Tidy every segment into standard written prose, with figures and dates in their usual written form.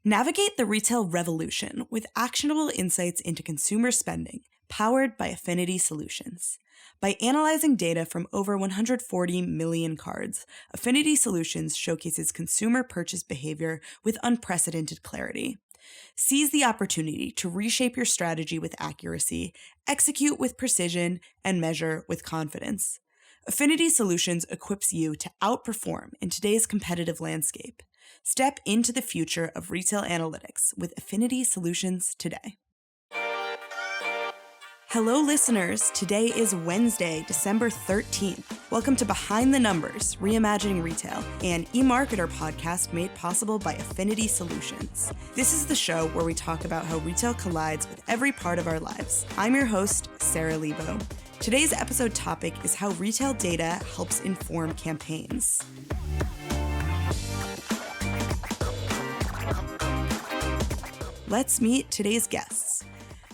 Navigate the retail revolution with actionable insights into consumer spending, powered by Affinity Solutions. By analyzing data from over 140 million cards, Affinity Solutions showcases consumer purchase behavior with unprecedented clarity. Seize the opportunity to reshape your strategy with accuracy, execute with precision, and measure with confidence. Affinity Solutions equips you to outperform in today's competitive landscape. Step into the future of retail analytics with Affinity Solutions today. Hello, listeners. Today is Wednesday, December 13th. Welcome to Behind the Numbers, Reimagining Retail, an eMarketer podcast made possible by Affinity Solutions. This is the show where we talk about how retail collides with every part of our lives. I'm your host, Sara Lebow. Today's episode topic is how retail data helps inform campaigns. Let's meet today's guests.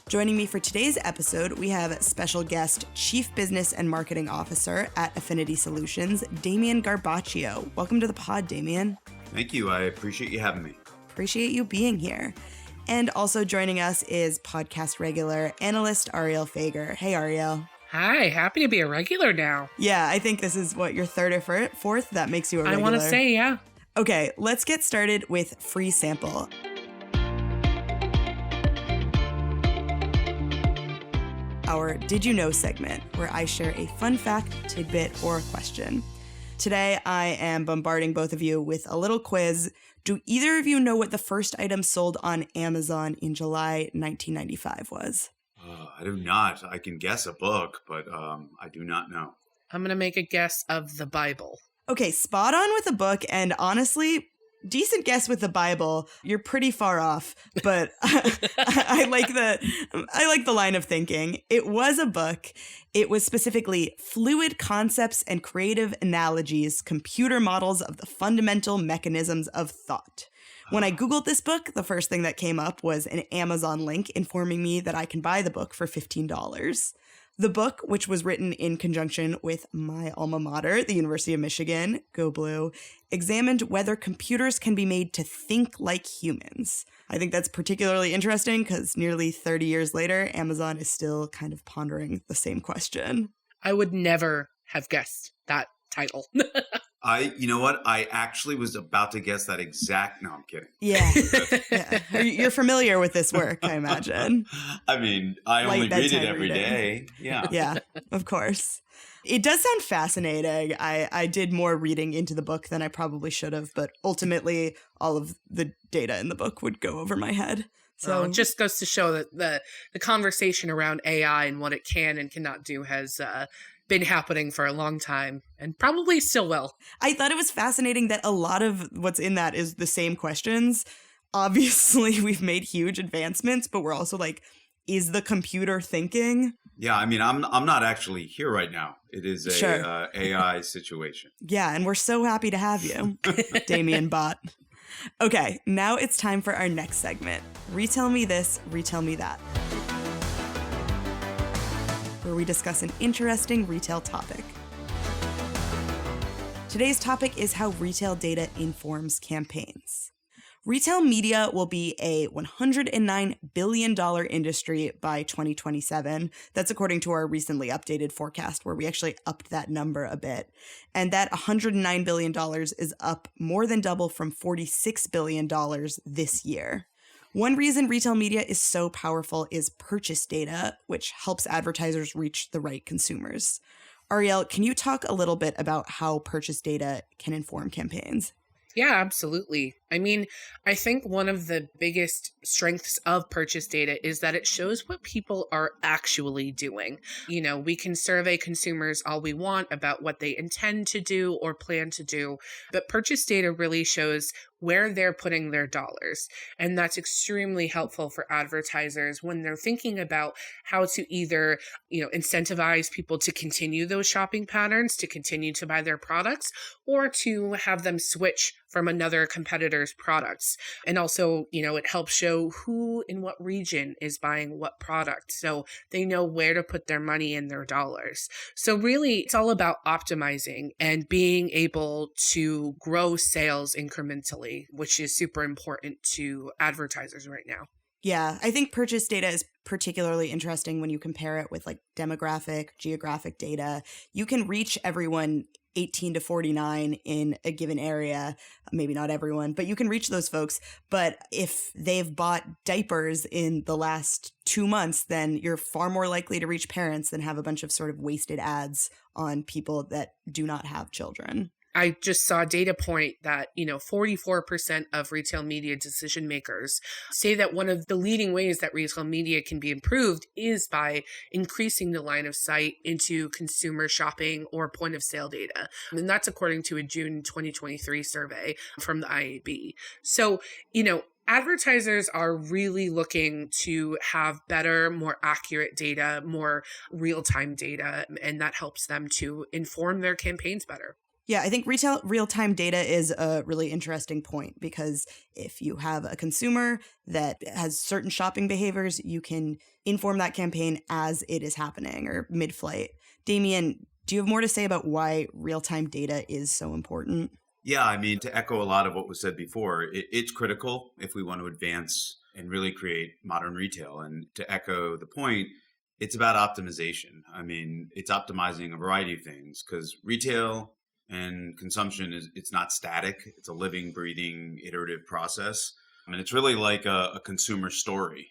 Joining me for today's episode, we have special guest, Chief Business and Marketing Officer at Affinity Solutions, Damian Garbaccio. Welcome to the pod, Damian. Thank you. I appreciate you having me. Appreciate you being here. And also joining us is podcast regular, analyst Arielle Feger. Hey, Arielle. Hi, happy to be a regular now. Yeah, I think this is your third or fourth. That makes you a regular. I want to say, yeah. Okay, let's get started with free sample. Our Did You Know segment, where I share a fun fact, tidbit, or a question. Today, I am bombarding both of you with a little quiz. Do either of you know what the first item sold on Amazon in July 1995 was? I do not. I can guess a book, but I do not know. I'm going to make a guess of the Bible. Okay, spot on with the book, and honestly, decent guess with the Bible. You're pretty far off, but I like the line of thinking. It was a book. It was specifically Fluid Concepts and Creative Analogies, Computer Models of the Fundamental Mechanisms of Thought. When I Googled this book, the first thing that came up was an Amazon link informing me that I can buy the book for $15. The book, which was written in conjunction with my alma mater, the University of Michigan, go Blue, examined whether computers can be made to think like humans. I think that's particularly interesting because nearly 30 years later, Amazon is still kind of pondering the same question. I would never have guessed that title. You know what? I actually was about to guess that exact. No, I'm kidding. Yeah. You're familiar with this work, I imagine. I mean, I only read it every day. Yeah. Yeah, of course. It does sound fascinating. I did more reading into the book than I probably should have, but ultimately all of the data in the book would go over my head. So it just goes to show that the conversation around AI and what it can and cannot do has been happening for a long time and probably still will. I thought it was fascinating that a lot of what's in that is the same questions. Obviously, we've made huge advancements, but we're also like, is the computer thinking? Yeah, I mean, I'm not actually here right now. It is a Sure. AI situation. Yeah, and we're so happy to have you, Damian Bot. Okay, now it's time for our next segment. Retell me this, retell me that, where we discuss an interesting retail topic. Today's topic is how retail data informs campaigns. Retail media will be a $109 billion industry by 2027. That's according to our recently updated forecast, where we actually upped that number a bit. And that $109 billion is up more than double from $46 billion this year. One reason retail media is so powerful is purchase data, which helps advertisers reach the right consumers. Arielle, can you talk a little bit about how purchase data can inform campaigns? Yeah, absolutely. I mean, I think one of the biggest strengths of purchase data is that it shows what people are actually doing. You know, we can survey consumers all we want about what they intend to do or plan to do, but purchase data really shows where they're putting their dollars. And that's extremely helpful for advertisers when they're thinking about how to either, incentivize people to continue those shopping patterns, to continue to buy their products, or to have them switch from another competitor's products. And also, it helps show who in what region is buying what product. So they know where to put their money and their dollars. So really, it's all about optimizing and being able to grow sales incrementally, which is super important to advertisers right now. Yeah, I think purchase data is particularly interesting when you compare it with like demographic, geographic data. You can reach everyone 18 to 49 in a given area. Maybe not everyone, but you can reach those folks. But if they've bought diapers in the last 2 months, then you're far more likely to reach parents than have a bunch of sort of wasted ads on people that do not have children. I just saw a data point that, 44% of retail media decision makers say that one of the leading ways that retail media can be improved is by increasing the line of sight into consumer shopping or point of sale data. And that's according to a June 2023 survey from the IAB. So, advertisers are really looking to have better, more accurate data, more real-time data, and that helps them to inform their campaigns better. Yeah, I think retail real-time data is a really interesting point because if you have a consumer that has certain shopping behaviors, you can inform that campaign as it is happening or mid-flight. Damian, do you have more to say about why real-time data is so important? Yeah, I mean, to echo a lot of what was said before, it's critical if we want to advance and really create modern retail. And to echo the point, it's about optimization. I mean, it's optimizing a variety of things because retail and consumption it's not static. It's a living, breathing, iterative process. I mean, it's really like a consumer story,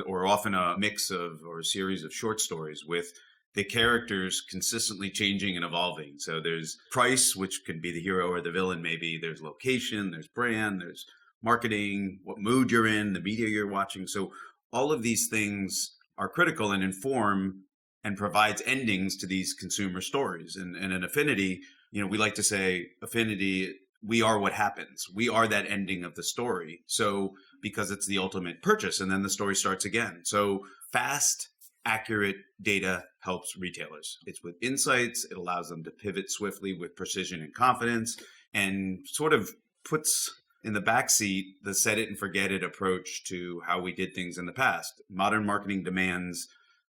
or often a mix of or a series of short stories with the characters consistently changing and evolving. So there's price, which could be the hero or the villain, maybe. There's location, there's brand, there's marketing, what mood you're in, the media you're watching. So all of these things are critical and inform and provides endings to these consumer stories. And in Affinity, we like to say Affinity, we are what happens. We are that ending of the story. So because it's the ultimate purchase and then the story starts again. So fast, accurate data helps retailers. It's with insights. It allows them to pivot swiftly with precision and confidence and sort of puts in the backseat the set it and forget it approach to how we did things in the past. Modern marketing demands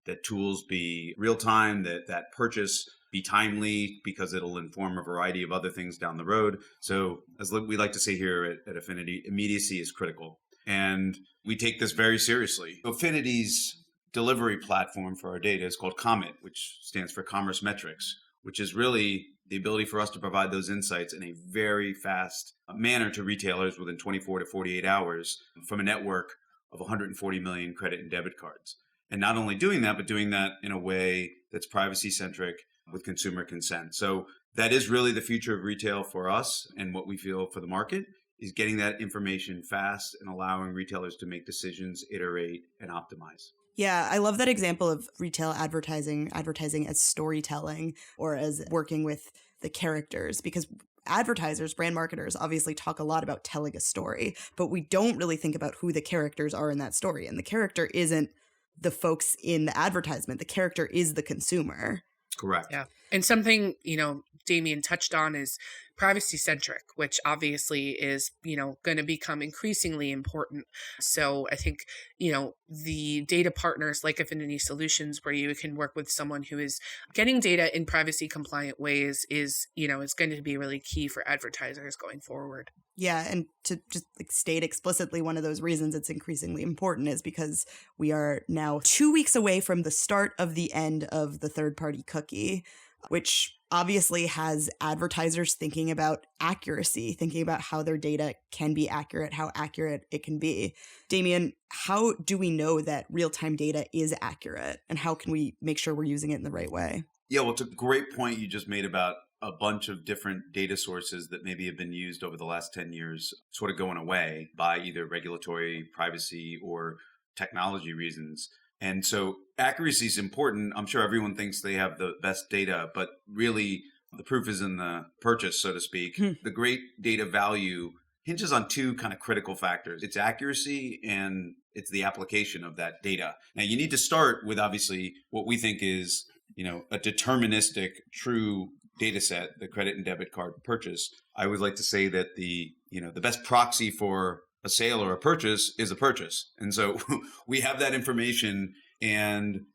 that tools be real time, that purchase be timely because it'll inform a variety of other things down the road. So as we like to say here at Affinity, immediacy is critical. And we take this very seriously. Affinity's delivery platform for our data is called Comet, which stands for Commerce Metrics, which is really the ability for us to provide those insights in a very fast manner to retailers within 24 to 48 hours from a network of 140 million credit and debit cards. And not only doing that, but doing that in a way that's privacy-centric with consumer consent. So that is really the future of retail for us, and what we feel for the market is getting that information fast and allowing retailers to make decisions, iterate, and optimize. Yeah, I love that example of retail advertising as storytelling or as working with the characters, because advertisers, brand marketers obviously talk a lot about telling a story, but we don't really think about who the characters are in that story. And the character isn't the folks in the advertisement. The character is the consumer. Correct. Yeah. And something, Damian touched on is privacy centric, which obviously is, going to become increasingly important. So I think, the data partners like Affinity Solutions, where you can work with someone who is getting data in privacy compliant ways is going to be really key for advertisers going forward. Yeah, and to just state explicitly, one of those reasons it's increasingly important is because we are now 2 weeks away from the start of the end of the third-party cookie, which obviously has advertisers thinking about accuracy, thinking about how their data can be accurate, how accurate it can be. Damian, how do we know that real-time data is accurate, and how can we make sure we're using it in the right way? Yeah, well, it's a great point you just made about a bunch of different data sources that maybe have been used over the last 10 years sort of going away by either regulatory, privacy, or technology reasons. And so accuracy is important. I'm sure everyone thinks they have the best data, but really the proof is in the purchase, so to speak. The great data value hinges on two kind of critical factors. It's accuracy and it's the application of that data. Now, you need to start with obviously what we think is, a deterministic, true data set, the credit and debit card purchase. I would like to say that the best proxy for a sale or a purchase is a purchase. And so we have that information, and,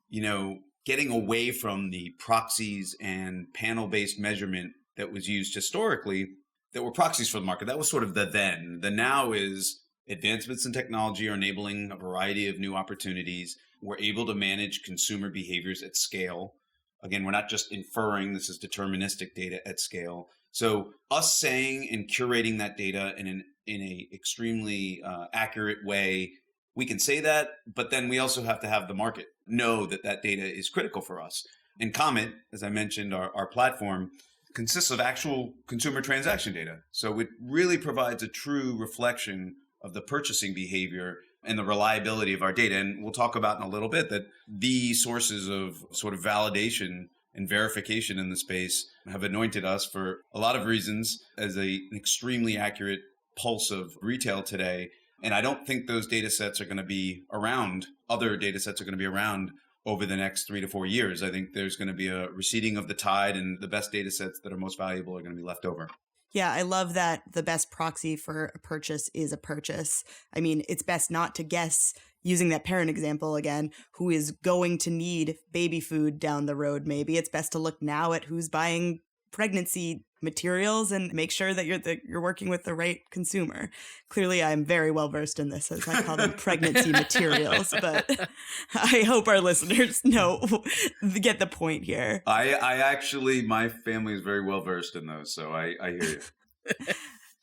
getting away from the proxies and panel-based measurement that was used historically, that were proxies for the market. That was sort of the then. The now is advancements in technology are enabling a variety of new opportunities. We're able to manage consumer behaviors at scale. Again, we're not just inferring, this is deterministic data at scale. So us saying and curating that data in a extremely accurate way, we can say that, but then we also have to have the market know that that data is critical for us. And Comet, as I mentioned, our platform consists of actual consumer transaction data. So it really provides a true reflection of the purchasing behavior and the reliability of our data. And we'll talk about in a little bit that the sources of sort of validation and verification in the space have anointed us for a lot of reasons as an extremely accurate pulse of retail today. And I don't think those data sets are going to be around, other data sets are going to be around over the next 3 to 4 years. I think there's going to be a receding of the tide, and the best data sets that are most valuable are going to be left over. Yeah, I love that the best proxy for a purchase is a purchase. I mean, it's best not to guess, using that parent example again, who is going to need baby food down the road maybe. It's best to look now at who's buying pregnancy materials and make sure that you're working with the right consumer. Clearly, I'm very well versed in this, as I call them pregnancy materials, but I hope our listeners get the point here. I actually, my family is very well versed in those, so I hear you.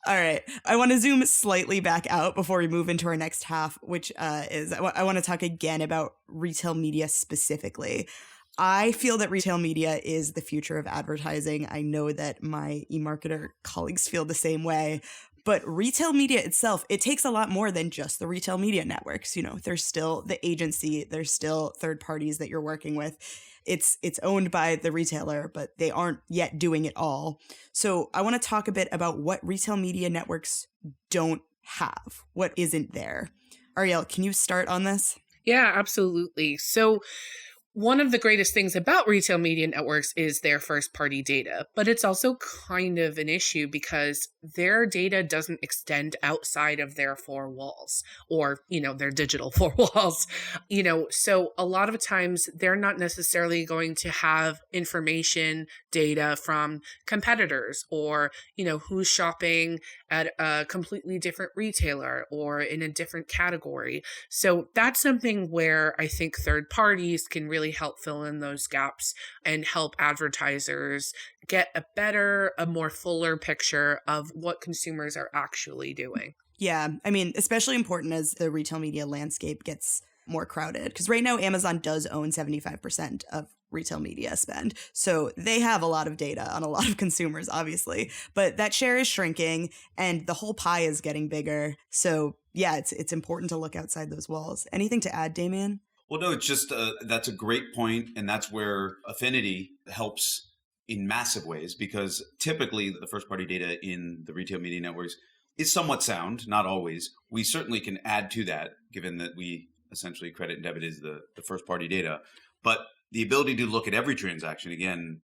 All right. I want to zoom slightly back out before we move into our next half, which is I want to talk again about retail media specifically. I feel that retail media is the future of advertising. I know that my eMarketer colleagues feel the same way. But retail media itself, it takes a lot more than just the retail media networks. There's still the agency, there's still third parties that you're working with. It's owned by the retailer, but they aren't yet doing it all. So I want to talk a bit about what retail media networks don't have, what isn't there. Arielle, can you start on this? Yeah, absolutely. So one of the greatest things about retail media networks is their first-party data, but it's also kind of an issue because their data doesn't extend outside of their four walls or, their digital four walls. So a lot of times they're not necessarily going to have information, data from competitors or, who's shopping at a completely different retailer or in a different category. So that's something where I think third parties can really help fill in those gaps and help advertisers get a more fuller picture of what consumers are actually doing. Yeah, I mean, especially important as the retail media landscape gets more crowded, because right now Amazon does own 75% of retail media spend. So they have a lot of data on a lot of consumers, obviously, but that share is shrinking and the whole pie is getting bigger. So yeah, it's important to look outside those walls. Anything to add, Damian? Well, no, it's just that's a great point, and that's where Affinity helps in massive ways, because typically the first-party data in the retail media networks is somewhat sound, not always. We certainly can add to that, given that we essentially credit and debit is the first-party data. But the ability to look at every transaction,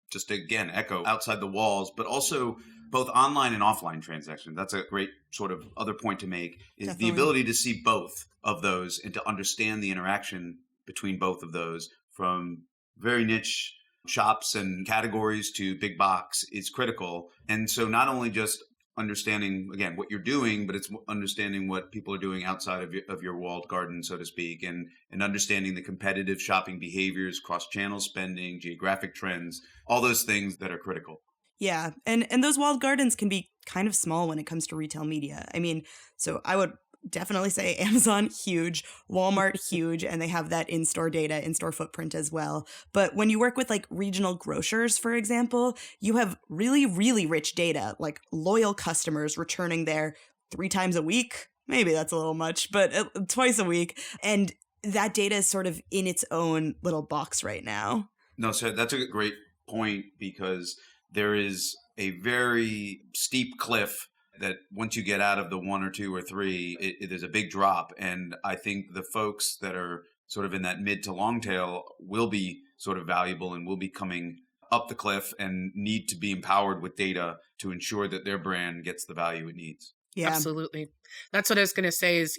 echo outside the walls, but also both online and offline transactions. That's a great sort of other point to make, is Definitely. The ability to see both of those and to understand the interaction between both of those, from very niche shops and categories to big box, is critical. And so not only just understanding, again, what you're doing, but it's understanding what people are doing outside of your walled garden, so to speak, and understanding the competitive shopping behaviors, cross-channel spending, geographic trends, all those things that are critical. Yeah, and those walled gardens can be kind of small when it comes to retail media. I mean, so I would definitely say Amazon, huge, Walmart, huge, and they have that in-store data, in-store footprint as well. But when you work with like regional grocers, for example, you have really, really rich data, like loyal customers returning there 3 times a week. Maybe that's a little much, but twice a week. And that data is sort of in its own little box right now. No, so that's a great point, because there is a very steep cliff that once you get out of the 1 or 2 or 3, there's a big drop. And I think the folks that are sort of in that mid to long tail will be sort of valuable and will be coming up the cliff and need to be empowered with data to ensure that their brand gets the value it needs. Yeah. Absolutely. That's what I was going to say is,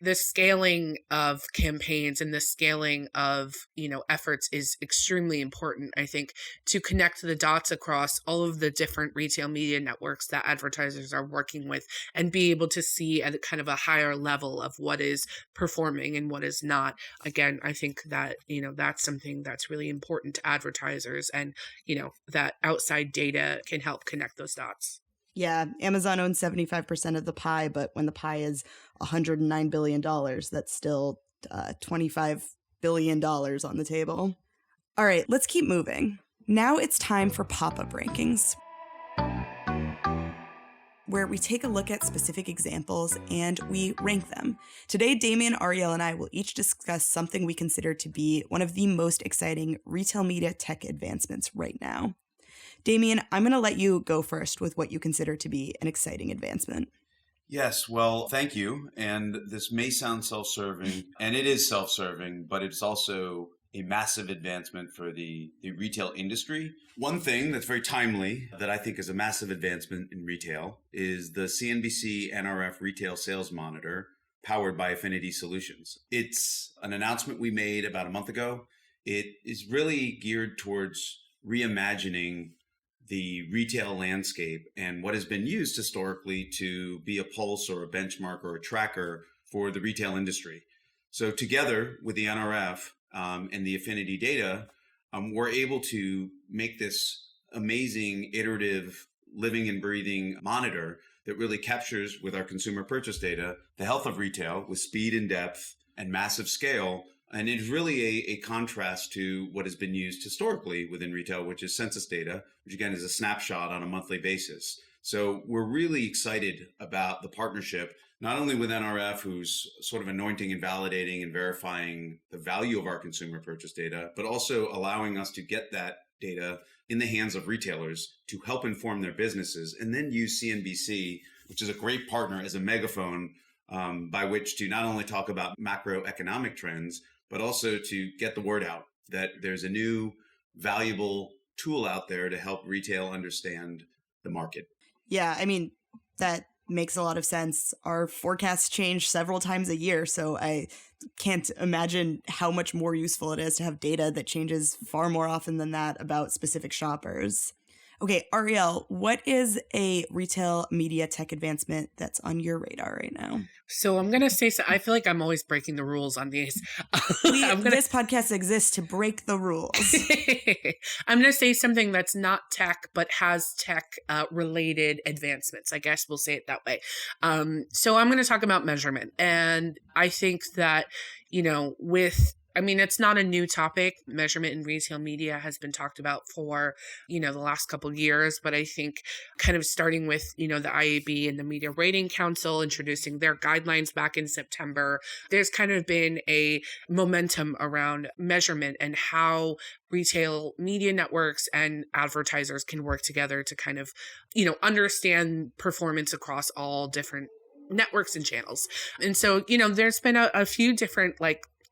the scaling of campaigns and the scaling of, efforts is extremely important, I think, to connect the dots across all of the different retail media networks that advertisers are working with and be able to see at kind of a higher level of what is performing and what is not. Again, I think that, that's something that's really important to advertisers and, that outside data can help connect those dots. Yeah, Amazon owns 75% of the pie, but when the pie is $109 billion, that's still $25 billion on the table. All right, let's keep moving. Now it's time for pop-up rankings, where we take a look at specific examples and we rank them. Today, Damian, Arielle, and I will each discuss something we consider to be one of the most exciting retail media tech advancements right now. Damian, I'm going to let you go first with what you consider to be an exciting advancement. Yes, well, thank you. And this may sound self-serving, and it is self-serving, but it's also a massive advancement for the retail industry. One thing that's very timely that I think is a massive advancement in retail is the CNBC NRF Retail Sales Monitor powered by Affinity Solutions. It's an announcement we made about a month ago. It is really geared towards reimagining the retail landscape and what has been used historically to be a pulse or a benchmark or a tracker for the retail industry. So together with the NRF and the Affinity data, we're able to make this amazing iterative living and breathing monitor that really captures with our consumer purchase data the health of retail with speed and depth and massive scale. And it's really a contrast to what has been used historically within retail, which is census data, which again is a snapshot on a monthly basis. So we're really excited about the partnership, not only with NRF, who's sort of anointing and validating and verifying the value of our consumer purchase data, but also allowing us to get that data in the hands of retailers to help inform their businesses and then use CNBC, which is a great partner, as a megaphone by which to not only talk about macroeconomic trends, but also to get the word out that there's a new valuable tool out there to help retail understand the market. Yeah, I mean, that makes a lot of sense. Our forecasts change several times a year, so I can't imagine how much more useful it is to have data that changes far more often than that about specific shoppers. Okay, Arielle, what is a retail media tech advancement that's on your radar right now? So I'm going to say, I feel like I'm always breaking the rules on these. This podcast exists to break the rules. I'm going to say something that's not tech, but has tech related advancements. I guess we'll say it that way. So I'm going to talk about measurement. And I think that, it's not a new topic. Measurement in retail media has been talked about for, the last couple of years. But I think kind of starting with, the IAB and the Media Rating Council introducing their guidelines back in September, there's kind of been a momentum around measurement and how retail media networks and advertisers can work together to kind of, understand performance across all different networks and channels. And so, there's been a few different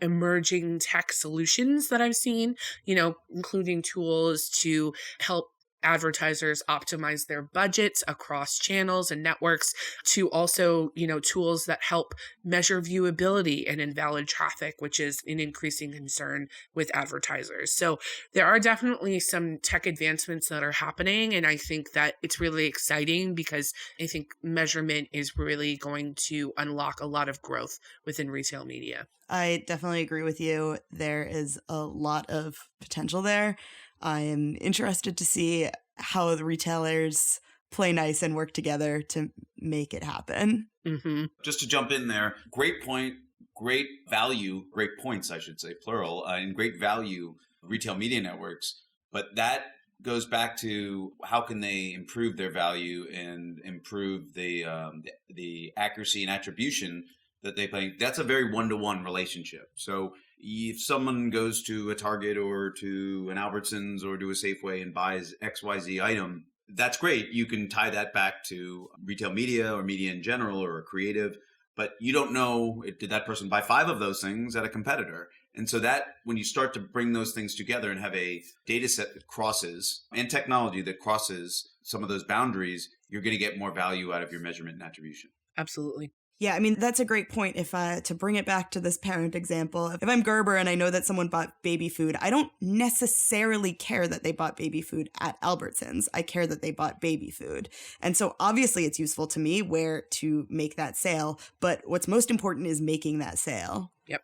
emerging tech solutions that I've seen, including tools to help advertisers optimize their budgets across channels and networks, to also, tools that help measure viewability and invalid traffic, which is an increasing concern with advertisers. So there are definitely some tech advancements that are happening. And I think that it's really exciting because I think measurement is really going to unlock a lot of growth within retail media. I definitely agree with you. There is a lot of potential there. I am interested to see how the retailers play nice and work together to make it happen. Mm-hmm. Just to jump in there, great point, great value, great points, I should say, plural, and great value retail media networks. But that goes back to how can they improve their value and improve the accuracy and attribution that they play. That's a very one-to-one relationship. So if someone goes to a Target or to an Albertsons or to a Safeway and buys XYZ item, that's great. You can tie that back to retail media or media in general or a creative, but you don't know, did that person buy 5 of those things at a competitor? And so that when you start to bring those things together and have a data set that crosses and technology that crosses some of those boundaries, you're going to get more value out of your measurement and attribution. Absolutely. Yeah, I mean, that's a great point. If to bring it back to this parent example, if I'm Gerber and I know that someone bought baby food, I don't necessarily care that they bought baby food at Albertsons. I care that they bought baby food. And so obviously it's useful to me where to make that sale, but what's most important is making that sale. Yep.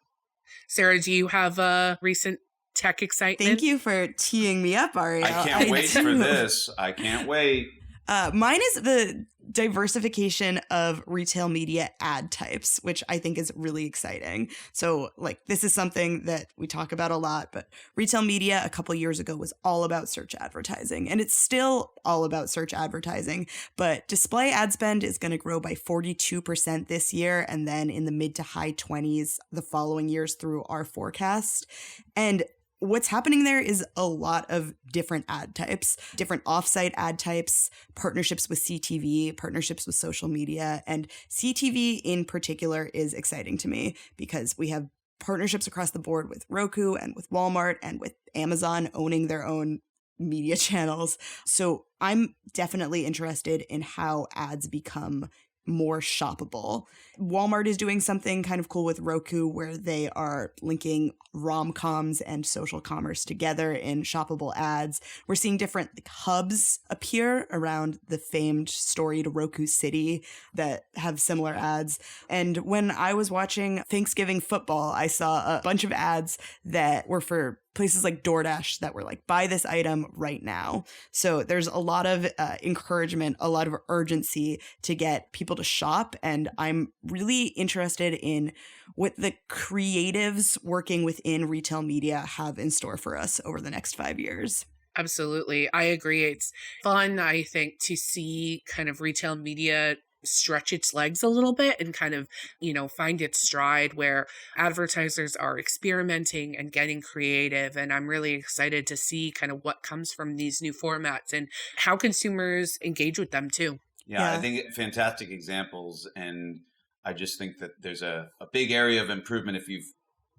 Sarah, do you have a recent tech excitement? Thank you for teeing me up, Arielle. I can't wait for this. I can't wait. Mine is the diversification of retail media ad types, which I think is really exciting. So like this is something that we talk about a lot, but retail media a couple years ago was all about search advertising, and it's still all about search advertising, but display ad spend is going to grow by 42% this year and then in the mid to high 20s the following years through our forecast. And what's happening there is a lot of different ad types, different offsite ad types, partnerships with CTV, partnerships with social media. And CTV in particular is exciting to me because we have partnerships across the board with Roku and with Walmart and with Amazon owning their own media channels. So I'm definitely interested in how ads become more shoppable. Walmart is doing something kind of cool with Roku where they are linking rom-coms and social commerce together in shoppable ads. We're seeing different hubs appear around the famed storied Roku City that have similar ads. And when I was watching Thanksgiving football, I saw a bunch of ads that were for places like DoorDash that were like, buy this item right now. So there's a lot of encouragement, a lot of urgency to get people to shop. And I'm really interested in what the creatives working within retail media have in store for us over the next 5 years. Absolutely. I agree. It's fun, I think, to see kind of retail media stretch its legs a little bit and kind of, find its stride where advertisers are experimenting and getting creative. And I'm really excited to see kind of what comes from these new formats and how consumers engage with them too. Yeah. I think fantastic examples. And I just think that there's a big area of improvement if you've,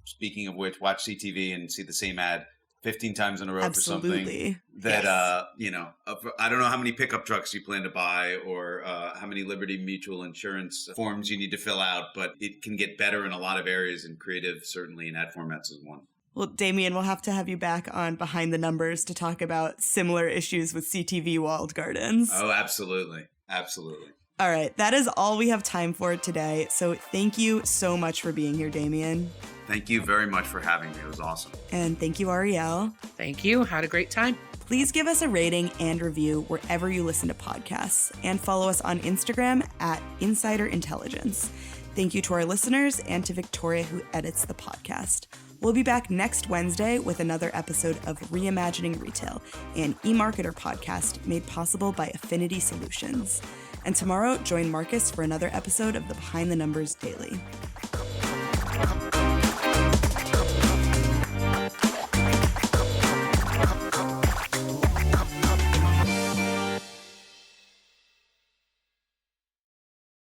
speaking of which, watch CTV and see the same ad 15 times in a row Absolutely. for something that, I don't know how many pickup trucks you plan to buy or how many Liberty Mutual insurance forms you need to fill out, but it can get better in a lot of areas, and creative certainly in ad formats is one. Well, Damian, we'll have to have you back on Behind the Numbers to talk about similar issues with CTV walled gardens. Oh, absolutely. Absolutely. All right. That is all we have time for today. So thank you so much for being here, Damian. Thank you very much for having me. It was awesome. And thank you, Arielle. Thank you. Had a great time. Please give us a rating and review wherever you listen to podcasts, and follow us on Instagram at Insider Intelligence. Thank you to our listeners and to Victoria, who edits the podcast. We'll be back next Wednesday with another episode of Reimagining Retail, an e-marketer podcast made possible by Affinity Solutions. And tomorrow, join Marcus for another episode of the Behind the Numbers Daily.